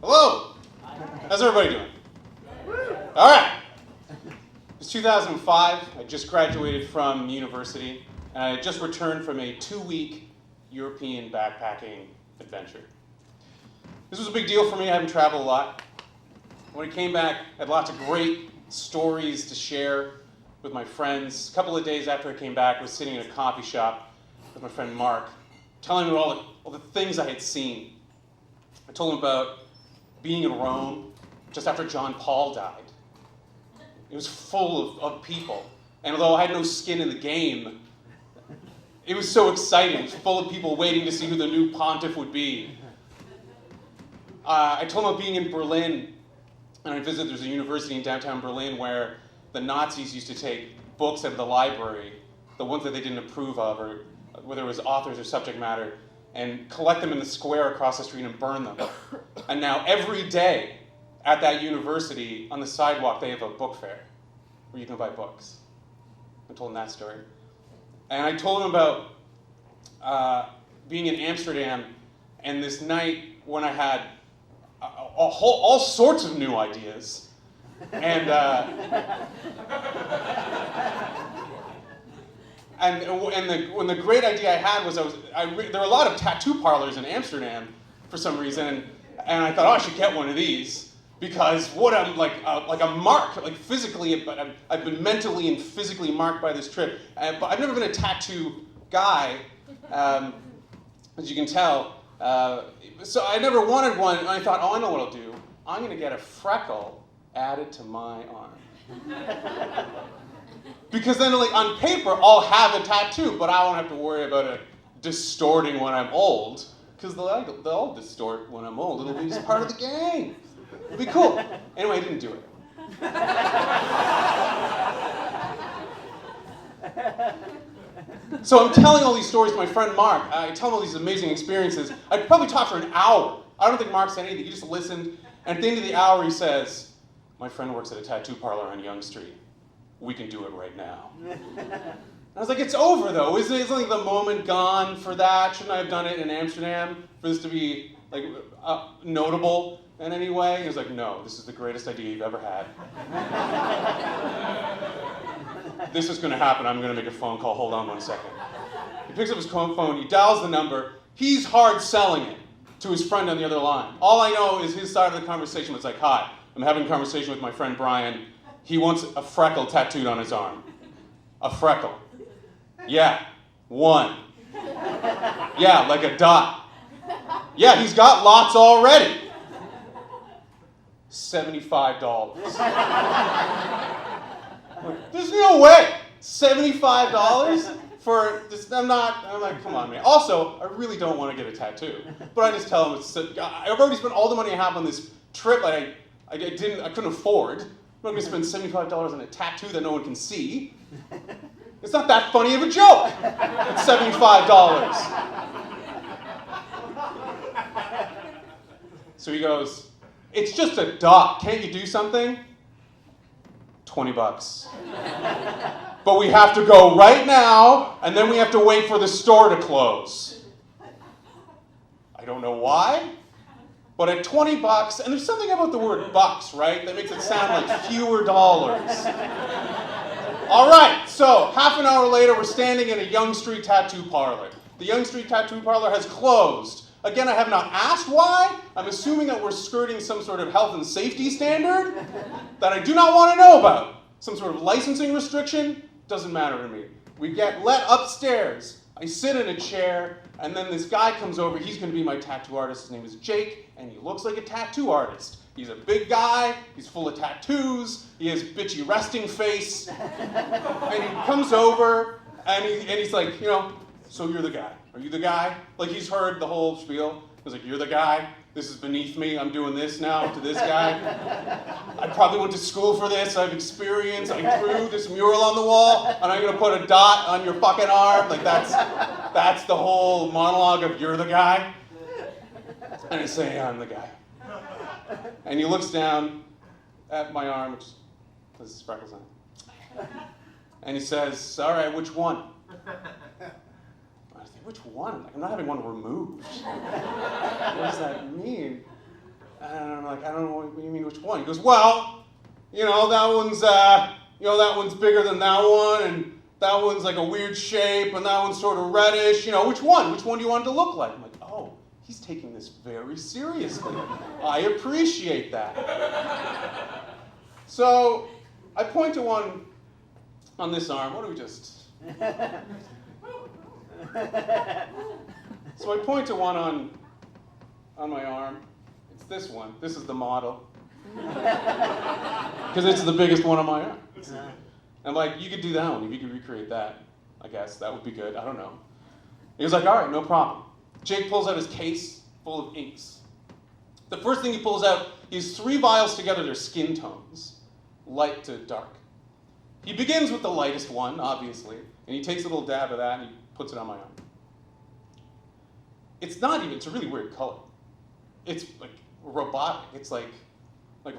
Hello. How's everybody doing? All right. It's 2005. I just graduated from university, and I had just returned from a 2-week European backpacking adventure. This was a big deal for me. I haven't traveled a lot. When I came back, I had lots of great stories to share with my friends. A couple of days after I came back, I was sitting in a coffee shop with my friend Mark, telling him all the things I had seen. I told him about being in Rome just after John Paul died. It was full of people. And although I had no skin in the game, it was so exciting. It was full of people waiting to see who the new pontiff would be. I told him about being in Berlin, and I visited, there's a university in downtown Berlin where the Nazis used to take books out of the library, the ones that they didn't approve of, or whether it was authors or subject matter, and collect them in the square across the street and burn them. And now every day at that university, on the sidewalk, they have a book fair where you can buy books. I told him that story. And I told him about being in Amsterdam, and this night when I had all sorts of new ideas. And when the great idea I had was there were a lot of tattoo parlors in Amsterdam for some reason, and I thought, oh, I should get one of these because what I'm like a mark, like physically, but I've been mentally and physically marked by this trip. But I've never been a tattoo guy, as you can tell. So I never wanted one, and I thought, oh, I know what I'll do. I'm going to get a freckle added to my arm. Because then, like, on paper, I'll have a tattoo, but I won't have to worry about it distorting when I'm old, because they'll distort when I'm old. It'll be just part of the game. It'll be cool. Anyway, I didn't do it. So I'm telling all these stories to my friend Mark. I tell him all these amazing experiences. I'd probably talk for an hour. I don't think Mark said anything. He just listened. And at the end of the hour, he says, my friend works at a tattoo parlor on Yonge Street. We can do it right now. I was like, it's over though. Isn't like the moment gone for that? Shouldn't I have done it in Amsterdam for this to be like notable in any way? He was like, no, this is the greatest idea you've ever had. This is going to happen. I'm going to make a phone call. Hold on 1 second. He picks up his phone. He dials the number. He's hard selling it to his friend on the other line. All I know is his side of the conversation was like, hi, I'm having a conversation with my friend Brian. He wants a freckle tattooed on his arm. A freckle. Yeah, one. Yeah, like a dot. Yeah, he's got lots already. $75. There's no way. $75 for this? I'm like, come on, man. Also, I really don't want to get a tattoo. But I just tell him, I've already spent all the money I have on this trip I couldn't afford. I'm not going to spend $75 on a tattoo that no one can see. It's not that funny of a joke. It's $75. So he goes, it's just a dot. Can't you do something? $20. But we have to go right now, and then we have to wait for the store to close. I don't know why. But at $20, and there's something about the word bucks, right, that makes it sound like fewer dollars. All right, so half an hour later, we're standing in a Yonge Street tattoo parlor. The Yonge Street tattoo parlor has closed. Again, I have not asked why. I'm assuming that we're skirting some sort of health and safety standard that I do not want to know about. Some sort of licensing restriction, doesn't matter to me. We get let upstairs. I sit in a chair, and then this guy comes over. He's going to be my tattoo artist. His name is Jake, and he looks like a tattoo artist. He's a big guy. He's full of tattoos. He has bitchy resting face. And he comes over, and he's like, so you're the guy. Are you the guy? Like, he's heard the whole spiel. He's like, you're the guy? This is beneath me. I'm doing this now to this guy. I probably went to school for this. I have experience. I drew this mural on the wall, and I'm going to put a dot on your fucking arm. Like, that's the whole monologue of you're the guy. And I say, yeah, I'm the guy. And he looks down at my arm, which has freckles on it. And he says, all right, which one? I say, which one? Like, I'm not having one removed. What does that mean? And I'm like, I don't know what you mean, which one? He goes, well, that one's bigger than that one, and that one's like a weird shape, and that one's sort of reddish. Which one? Which one do you want it to look like? I'm like, oh, he's taking this very seriously. I appreciate that. So I point to one on this arm. What do we just... So I point to one on my arm. It's this one. This is the model. Because it's the biggest one on my arm. I'm like, you could do that one. If you could recreate that, I guess, that would be good. I don't know. He was like, all right, no problem. Jake pulls out his case full of inks. The first thing he pulls out, he has 3 vials together. They're skin tones, light to dark. He begins with the lightest one, obviously, and he takes a little dab of that and he puts it on my arm. It's a really weird color. It's like robotic. It's like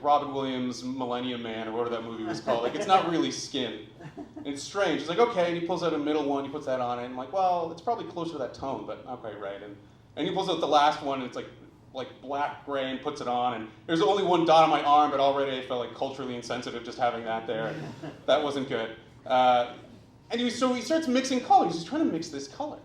Robin Williams' Millennium Man, or whatever that movie was called. Like, it's not really skin. And it's strange. He's like, okay, and he pulls out a middle one, he puts that on it, and I'm like, well, it's probably closer to that tone, but okay, right. And he pulls out the last one, and it's like black gray, and puts it on, and there's only one dot on my arm, but already I felt like culturally insensitive just having that there. And that wasn't good. So he starts mixing colors. He's trying to mix this color.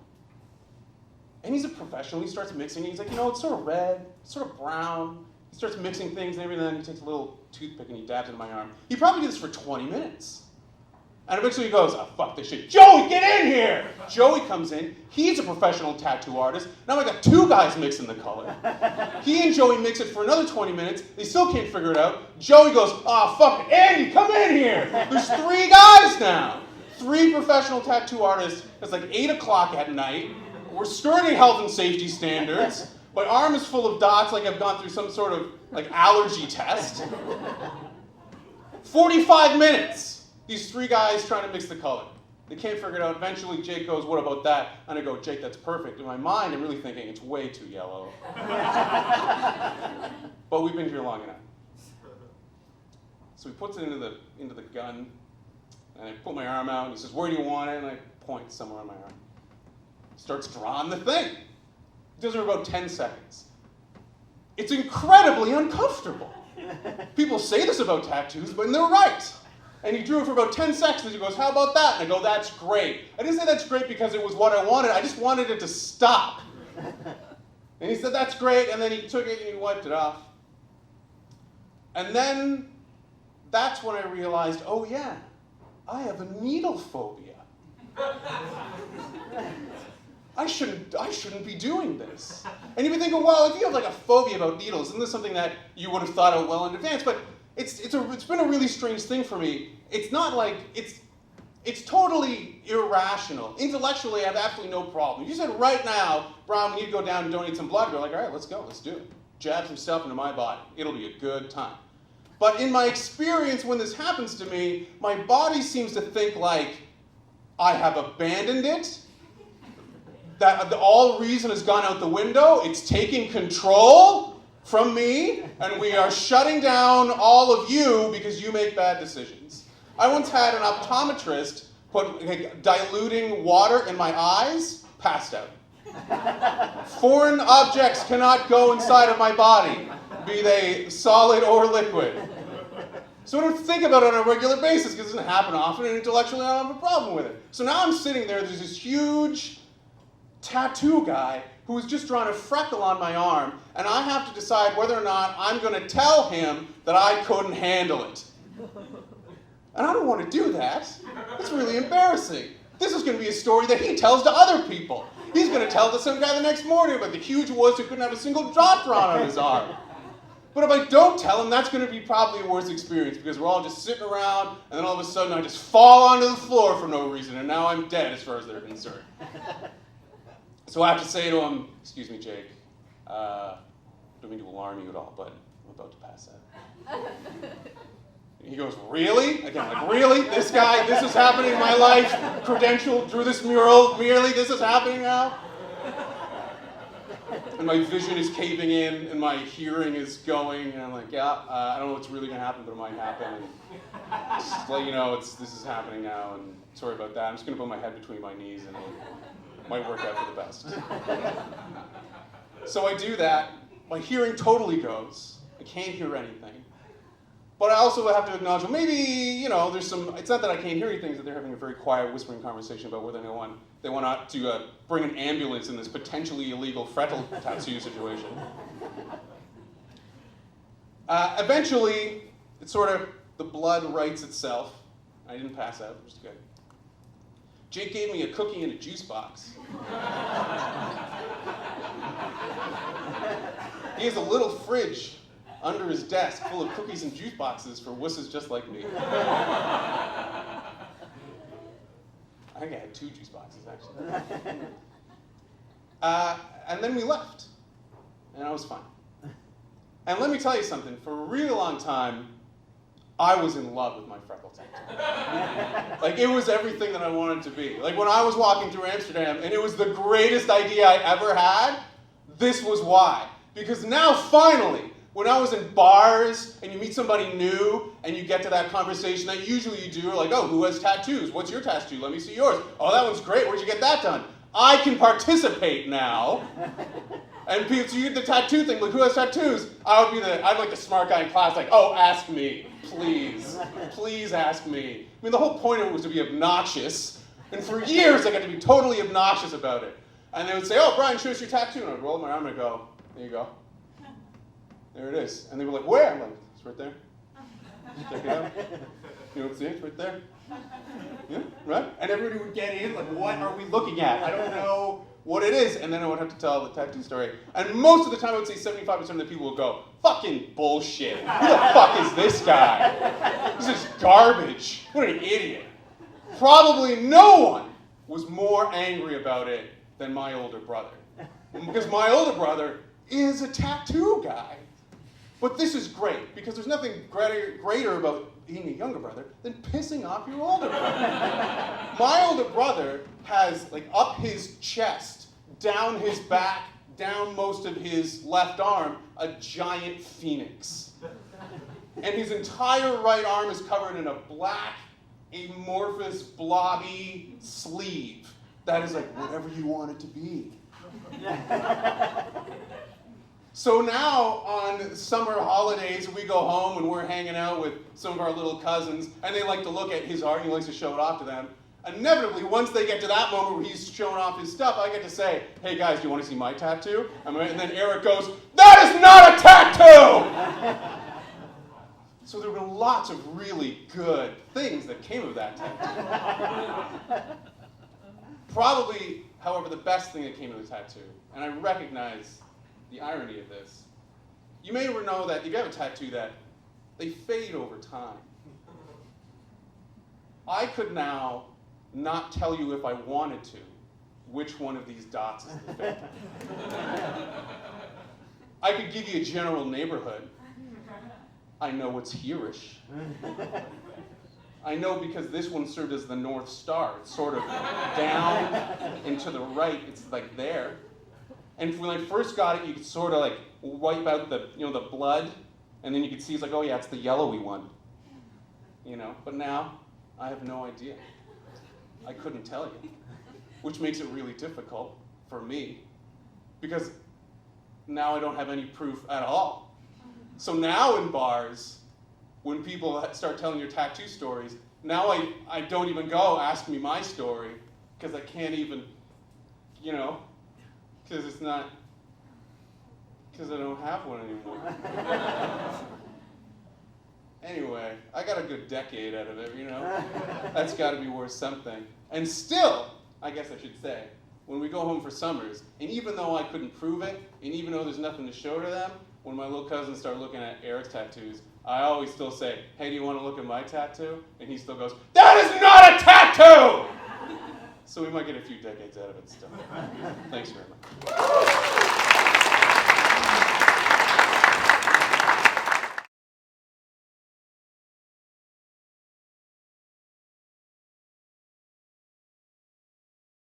And he's a professional. He starts mixing. He's like, it's sort of red, sort of brown. He starts mixing things, and every then he takes a little toothpick and he dabs it in my arm. He probably did this for 20 minutes. And eventually he goes, oh, fuck this shit. Joey, get in here! Joey comes in. He's a professional tattoo artist. Now I got 2 guys mixing the color. He and Joey mix it for another 20 minutes. They still can't figure it out. Joey goes, oh, fuck it. Andy, come in here. There's 3 guys now. 3 professional tattoo artists. It's like 8 o'clock at night. We're skirting health and safety standards. My arm is full of dots like I've gone through some sort of allergy test. 45 minutes. These 3 guys trying to mix the color. They can't figure it out. Eventually Jake goes, what about that? And I go, Jake, that's perfect. In my mind, I'm really thinking it's way too yellow. But we've been here long enough. So he puts it into the gun, and I put my arm out, and he says, where do you want it? And I point somewhere on my arm. Starts drawing the thing. It does it for about 10 seconds. It's incredibly uncomfortable. People say this about tattoos, but they're right. And he drew it for about 10 seconds, and he goes, how about that? And I go, that's great. I didn't say that's great because it was what I wanted. I just wanted it to stop. And he said, that's great. And then he took it and he wiped it off. And then that's when I realized, oh yeah, I have a needle phobia. I shouldn't be doing this. And you'd be thinking, well, if you have a phobia about needles, isn't this something that you would have thought out well in advance? But it's been a really strange thing for me. It's not like, it's totally irrational. Intellectually, I have absolutely no problem. If you said right now, Brian, we need to go down and donate some blood, you're like, all right, let's go, let's do it. Jab some stuff into my body. It'll be a good time. But in my experience, when this happens to me, my body seems to think I have abandoned it, that all reason has gone out the window, it's taking control from me, and we are shutting down all of you because you make bad decisions. I once had an optometrist put diluting water in my eyes, passed out. Foreign objects cannot go inside of my body, be they solid or liquid. So I don't think about it on a regular basis because it doesn't happen often, and intellectually I don't have a problem with it. So now I'm sitting there's this huge tattoo guy who was just drawing a freckle on my arm, and I have to decide whether or not I'm going to tell him that I couldn't handle it. And I don't want to do that. It's really embarrassing. This is going to be a story that he tells to other people. He's going to tell to some guy the next morning about the huge wuss who couldn't have a single dot drawn on his arm. But if I don't tell him, that's going to be probably a worse experience because we're all just sitting around, and then all of a sudden I just fall onto the floor for no reason, and now I'm dead as far as they're concerned. So I have to say to him, excuse me, Jake, don't mean to alarm you at all, but I'm about to pass out. He goes, really? Again, really? This guy, this is happening in my life? Credentialed, drew this mural, really? This is happening now? And my vision is caving in, and my hearing is going, and I'm like, yeah, I don't know what's really going to happen, but it might happen. And just to let you know, this is happening now, and sorry about that. I'm just going to put my head between my knees, and it might work out for the best. So I do that. My hearing totally goes. I can't hear anything. But I also have to acknowledge, well, maybe, there's some, it's not that I can't hear anything, it's that they're having a very quiet, whispering conversation about whether they want to bring an ambulance in this potentially illegal freckle tattoo situation. Eventually, it's sort of, the blood writes itself. I didn't pass out, which is good. Jake gave me a cookie in a juice box. He has a little fridge under his desk full of cookies and juice boxes for wusses just like me. I think I had 2 juice boxes, actually. And then we left, and I was fine. And let me tell you something, for a really long time, I was in love with my freckle tattoo. Like, it was everything that I wanted to be. Like, when I was walking through Amsterdam, and it was the greatest idea I ever had, this was why. Because now, finally, when I was in bars, and you meet somebody new, and you get to that conversation that usually you do, like, oh, who has tattoos? What's your tattoo? Let me see yours. Oh, that one's great. Where'd you get that done? I can participate now. And people, so you get the tattoo thing, like, who has tattoos? I'd like the smart guy in class, like, oh, ask me, please. Please ask me. I mean, the whole point of it was to be obnoxious. And for years, I got to be totally obnoxious about it. And they would say, oh, Brian, show us your tattoo. And I'd roll my arm and I'd go, there you go. There it is. And they were like, where? I'm like, it's right there. Check it out. You don't see it? It's right there. Yeah, right? And everybody would get in, like, what are we looking at? I don't know what it is. And then I would have to tell the tattoo story. And most of the time, I would say 75% of the people would go, fucking bullshit. Who the fuck is this guy? This is garbage. What an idiot. Probably no one was more angry about it than my older brother. Because my older brother is a tattoo guy. But this is great, because there's nothing greater about being a younger brother than pissing off your older brother. My older brother has, like, up his chest, down his back, down most of his left arm, a giant phoenix. And his entire right arm is covered in a black, amorphous, blobby sleeve. That is like whatever you want it to be. So now, on summer holidays, we go home and we're hanging out with some of our little cousins, and they like to look at his art, and he likes to show it off to them. Inevitably, once they get to that moment where he's showing off his stuff, I get to say, hey guys, do you want to see my tattoo? And then Eric goes, that is not a tattoo! So there were lots of really good things that came of that tattoo. Probably, however, the best thing that came of the tattoo, and I recognize the irony of this, you may know that if you have a tattoo that they fade over time. I could now not tell you if I wanted to which one of these dots is the fade. I could give you a general neighborhood. I know it's here-ish. I know because this one served as the North Star. It's sort of down and to the right, it's like there. And when I first got it, you could sort of like wipe out the, the blood, and then you could see it's like, oh yeah, it's the yellowy one. But now I have no idea. I couldn't tell you, which makes it really difficult for me because now I don't have any proof at all. So now in bars, when people start telling your tattoo stories, now I don't even go, ask me my story, because I can't even, because I don't have one anymore. Anyway, I got a good decade out of it, That's got to be worth something. And still, I guess I should say, when we go home for summers, and even though I couldn't prove it, and even though there's nothing to show to them, when my little cousins start looking at Eric's tattoos, I always still say, hey, do you want to look at my tattoo? And he still goes, that is not a tattoo! So we might get a few decades out of it still. Thanks very much.